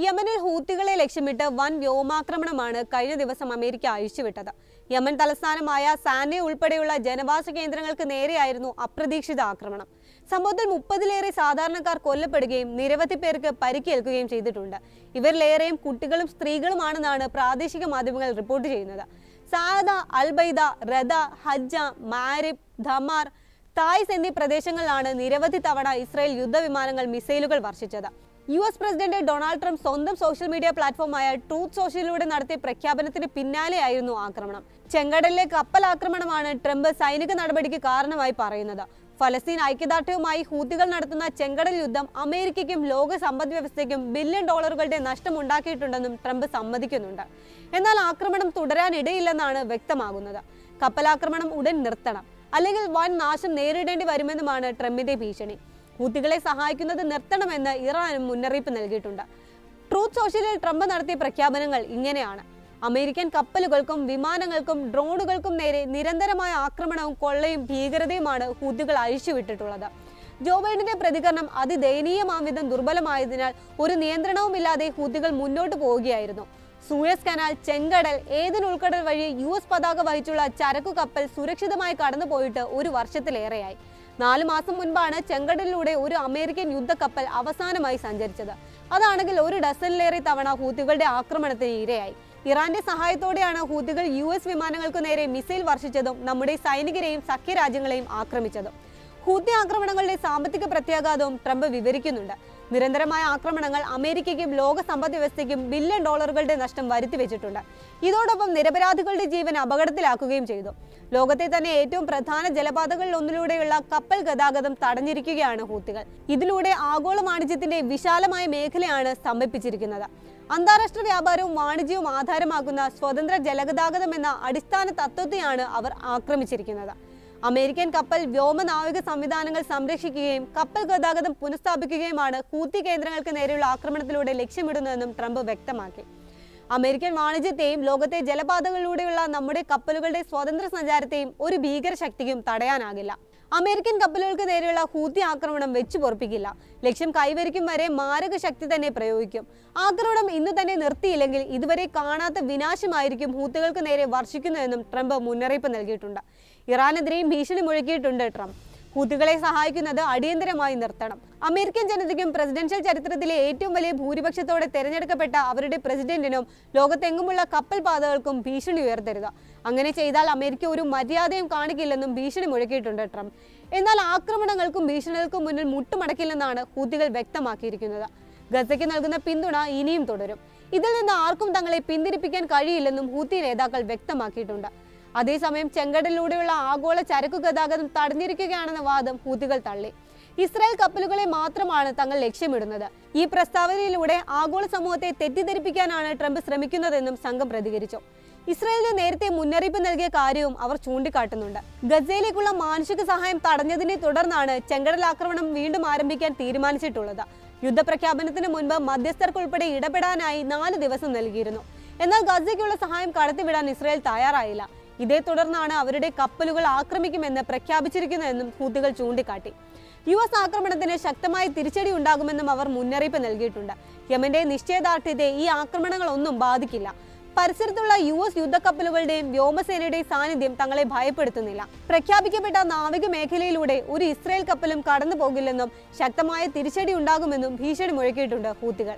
യമനിൽ ഹൂത്തികളെ ലക്ഷ്യമിട്ട് വൻ വ്യോമാക്രമണമാണ് കഴിഞ്ഞ ദിവസം അമേരിക്ക അഴിച്ചുവിട്ടത്. യമൻ തലസ്ഥാനമായ സാനെ ഉൾപ്പെടെയുള്ള ജനവാസ കേന്ദ്രങ്ങൾക്ക് നേരെയായിരുന്നു അപ്രതീക്ഷിത ആക്രമണം. സംഭവത്തിൽ 30-ലേറെ സാധാരണക്കാർ കൊല്ലപ്പെടുകയും നിരവധി പേർക്ക് പരിക്കേൽക്കുകയും ചെയ്തിട്ടുണ്ട്. ഇവരിലേറെയും കുട്ടികളും സ്ത്രീകളുമാണെന്നാണ് പ്രാദേശിക മാധ്യമങ്ങൾ റിപ്പോർട്ട് ചെയ്യുന്നത്. സാദ, അൽബൈദ, റദ, ഹജ്ജ, മാരിബ്, ധമാർ, തായ്സ് എന്നീ പ്രദേശങ്ങളിലാണ് നിരവധി തവണ ഇസ്രായേൽ യുദ്ധവിമാനങ്ങൾ മിസൈലുകൾ വർഷിച്ചത്. US പ്രസിഡന്റ് ഡൊണാൾഡ് ട്രംപ് സ്വന്തം സോഷ്യൽ മീഡിയ പ്ലാറ്റ്ഫോമായ ട്രൂത്ത് സോഷ്യലിലൂടെ നടത്തിയ പ്രഖ്യാപനത്തിന് പിന്നാലെയായിരുന്നു ആക്രമണം. ചെങ്കടലിലെ കപ്പൽ ആക്രമണമാണ് ട്രംപ് സൈനിക നടപടിക്ക് കാരണമായി പറയുന്നത്. ഫലസ്തീൻ ഐക്യദാർഢ്യവുമായി ഹൂത്തികൾ നടത്തുന്ന ചെങ്കടൽ യുദ്ധം അമേരിക്കയ്ക്കും ലോക സമ്പദ് വ്യവസ്ഥയ്ക്കും ബില്യൺ ഡോളറുകളുടെ നഷ്ടമുണ്ടാക്കിയിട്ടുണ്ടെന്നും ട്രംപ് സമ്മതിക്കുന്നുണ്ട്. എന്നാൽ ആക്രമണം തുടരാനിടയില്ലെന്നാണ് വ്യക്തമാകുന്നത്. കപ്പലാക്രമണം ഉടൻ നിർത്തണം, അല്ലെങ്കിൽ വൻ നാശം നേരിടേണ്ടി വരുമെന്നുമാണ് ട്രംപിന്റെ ഭീഷണി. ഹൂത്തികളെ സഹായിക്കുന്നത് നിർത്തണമെന്ന് ഇറാനും മുന്നറിയിപ്പ് നൽകിയിട്ടുണ്ട്. ട്രൂത്ത് സോഷ്യലിൽ ട്രംപ് നടത്തിയ പ്രഖ്യാപനങ്ങൾ ഇങ്ങനെയാണ്: അമേരിക്കൻ കപ്പലുകൾക്കും വിമാനങ്ങൾക്കും ഡ്രോണുകൾക്കും നേരെ നിരന്തരമായ ആക്രമണവും കൊള്ളയും ഭീകരതയുമാണ് ഹൂത്തികൾ അഴിച്ചുവിട്ടിട്ടുള്ളത്. ജോ ബൈഡന്റെ പ്രതികരണം അതിദയനീയമാം വിധം ദുർബലമായതിനാൽ ഒരു നിയന്ത്രണവുമില്ലാതെ ഹൂത്തികൾ മുന്നോട്ട് പോവുകയായിരുന്നു. സൂയസ് കനാൽ, ചെങ്കടൽ, ഏദൻ ഉൾക്കടൽ വഴി US പതാക വഹിച്ചുള്ള ചരക്കു കപ്പൽ സുരക്ഷിതമായി കടന്നുപോയിട്ട് ഒരു വർഷത്തിലേറെയായി. 4 മാസം മുൻപാണ് ചെങ്കടലിലൂടെ ഒരു അമേരിക്കൻ യുദ്ധക്കപ്പൽ അവസാനമായി സഞ്ചരിച്ചത്. അതാണെങ്കിൽ ഒരു ഡസനിലേറെ തവണ ഹൂത്തികളുടെ ആക്രമണത്തിന് ഇരയായി. ഇറാന്റെ സഹായത്തോടെയാണ് ഹൂത്തികൾ US വിമാനങ്ങൾക്ക് നേരെ മിസൈൽ വർഷിച്ചതും നമ്മുടെ സൈനികരെയും സഖ്യരാജ്യങ്ങളെയും ആക്രമിച്ചതും. ഹൂത്തി ആക്രമണങ്ങളുടെ സാമ്പത്തിക പ്രത്യാഘാതവും ട്രംപ് വിവരിക്കുന്നുണ്ട്. നിരന്തരമായ ആക്രമണങ്ങൾ അമേരിക്കയ്ക്കും ലോക സമ്പദ് വ്യവസ്ഥയ്ക്കും ബില്യൺ ഡോളറുകളുടെ നഷ്ടം വരുത്തിവെച്ചിട്ടുണ്ട്. ഇതോടൊപ്പം നിരപരാധികളുടെ ജീവൻ അപകടത്തിലാക്കുകയും ചെയ്തു. ലോകത്തെ തന്നെ ഏറ്റവും പ്രധാന ജലപാതകളിൽ ഒന്നിലൂടെയുള്ള കപ്പൽ ഗതാഗതം തടഞ്ഞിരിക്കുകയാണ് ഹൂത്തികൾ. ഇതിലൂടെ ആഗോള വാണിജ്യത്തിന്റെ വിശാലമായ മേഖലയാണ് സ്തംഭിപ്പിച്ചിരിക്കുന്നത്. അന്താരാഷ്ട്ര വ്യാപാരവും വാണിജ്യവും ആധാരമാക്കുന്ന സ്വതന്ത്ര ജലഗതാഗതം എന്ന അടിസ്ഥാന തത്വത്തെയാണ് അവർ ആക്രമിച്ചിരിക്കുന്നത്. അമേരിക്കൻ കപ്പൽ വ്യോമ നാവിക സംവിധാനങ്ങൾ സംരക്ഷിക്കുകയും കപ്പൽ ഗതാഗതം പുനഃസ്ഥാപിക്കുകയുമാണ് ഹൂത്തി കേന്ദ്രങ്ങൾക്ക് നേരെയുള്ള ആക്രമണത്തിലൂടെ ലക്ഷ്യമിടുന്നതെന്നും ട്രംപ് വ്യക്തമാക്കി. അമേരിക്കൻ വാണിജ്യത്തെയും ലോകത്തെ ജലപാതകളിലൂടെയുള്ള നമ്മുടെ കപ്പലുകളുടെ സ്വതന്ത്ര സഞ്ചാരത്തെയും ഒരു ഭീകരശക്തിക്കും തടയാനാകില്ല. അമേരിക്കൻ കപ്പലുകൾക്ക് നേരെയുള്ള ഹൂത്തി ആക്രമണം വെച്ചു പൊറപ്പിക്കില്ല. ലക്ഷ്യം കൈവരിക്കും വരെ മാരക ശക്തി തന്നെ പ്രയോഗിക്കും. ആക്രമണം ഇന്ന് തന്നെ നിർത്തിയില്ലെങ്കിൽ ഇതുവരെ കാണാത്ത വിനാശമായിരിക്കും ഹൂത്തികൾക്ക് നേരെ വർഷിക്കുന്നതെന്നും ട്രംപ് മുന്നറിയിപ്പ് നൽകിയിട്ടുണ്ട്. ഇറാനെതിരെയും ഭീഷണി മുഴക്കിയിട്ടുണ്ട് ട്രംപ്. ഹൂത്തികളെ സഹായിക്കുന്നത് അടിയന്തരമായി നിർത്തണം. അമേരിക്കൻ ജനതയ്ക്കും പ്രസിഡൻഷ്യൽ ചരിത്രത്തിലെ ഏറ്റവും വലിയ ഭൂരിപക്ഷത്തോടെ തെരഞ്ഞെടുക്കപ്പെട്ട അവരുടെ പ്രസിഡന്റിനും ലോകത്തെങ്ങുമുള്ള കപ്പൽ പാതകൾക്കും ഭീഷണി ഉയർത്തരുത്. അങ്ങനെ ചെയ്താൽ അമേരിക്ക ഒരു മര്യാദയും കാണിക്കില്ലെന്നും ഭീഷണി മുഴക്കിയിട്ടുണ്ട് ട്രംപ്. എന്നാൽ ആക്രമണങ്ങൾക്കും ഭീഷണികൾക്കും മുന്നിൽ മുട്ടുമടക്കില്ലെന്നാണ് ഹൂത്തികൾ വ്യക്തമാക്കിയിരിക്കുന്നത്. ഗസയ്ക്ക് നൽകുന്ന പിന്തുണ ഇനിയും തുടരും. ഇതിൽ നിന്ന് ആർക്കും തങ്ങളെ പിന്തിരിപ്പിക്കാൻ കഴിയില്ലെന്നും ഹൂത്തി നേതാക്കൾ വ്യക്തമാക്കിയിട്ടുണ്ട്. അതേസമയം ചെങ്കടലിലൂടെയുള്ള ആഗോള ചരക്കു ഗതാഗതം തടഞ്ഞിരിക്കുകയാണെന്ന വാദം ഹൂത്തികൾ തള്ളി. ഇസ്രായേൽ കപ്പലുകളെ മാത്രമാണ് തങ്ങൾ ലക്ഷ്യമിടുന്നത്. ഈ പ്രസ്താവനയിലൂടെ ആഗോള സമൂഹത്തെ തെറ്റിദ്ധരിപ്പിക്കാനാണ് ട്രംപ് ശ്രമിക്കുന്നതെന്നും സംഘം പ്രതികരിച്ചു. ഇസ്രായേലിന് നേരത്തെ മുന്നറിയിപ്പ് നൽകിയ കാര്യവും അവർ ചൂണ്ടിക്കാട്ടുന്നുണ്ട്. ഗസയിലേക്കുള്ള മാനുഷിക സഹായം തടഞ്ഞതിനെ തുടർന്നാണ് ചെങ്കടൽ ആക്രമണം വീണ്ടും ആരംഭിക്കാൻ തീരുമാനിച്ചിട്ടുള്ളത്. യുദ്ധപ്രഖ്യാപനത്തിന് മുൻപ് മധ്യസ്ഥർക്കുൾപ്പെടെ ഇടപെടാനായി 4 ദിവസം നൽകിയിരുന്നു. എന്നാൽ ഗസയ്ക്കുള്ള സഹായം കടത്തിവിടാൻ ഇസ്രായേൽ തയ്യാറായില്ല. ഇതേ തുടർന്നാണ് അവരുടെ കപ്പലുകൾ ആക്രമിക്കുമെന്ന് പ്രഖ്യാപിച്ചിരിക്കുന്നതെന്നും ഹൂത്തികൾ ചൂണ്ടിക്കാട്ടി. US ആക്രമണത്തിന് ശക്തമായ തിരിച്ചടി ഉണ്ടാകുമെന്നും അവർ മുന്നറിയിപ്പ് നൽകിയിട്ടുണ്ട്. യമന്റെ നിശ്ചയദാർഢ്യത്തെ ഈ ആക്രമണങ്ങളൊന്നും ബാധിക്കില്ല. പരിസരത്തുള്ള US യുദ്ധക്കപ്പലുകളുടെയും വ്യോമസേനയുടെയും സാന്നിധ്യം തങ്ങളെ ഭയപ്പെടുത്തുന്നില്ല. പ്രഖ്യാപിക്കപ്പെട്ട നാവിക മേഖലയിലൂടെ ഒരു ഇസ്രായേൽ കപ്പലും കടന്നു പോകില്ലെന്നും ശക്തമായ തിരിച്ചടി ഉണ്ടാകുമെന്നും ഭീഷണി മുഴക്കിയിട്ടുണ്ട് ഹൂത്തികൾ.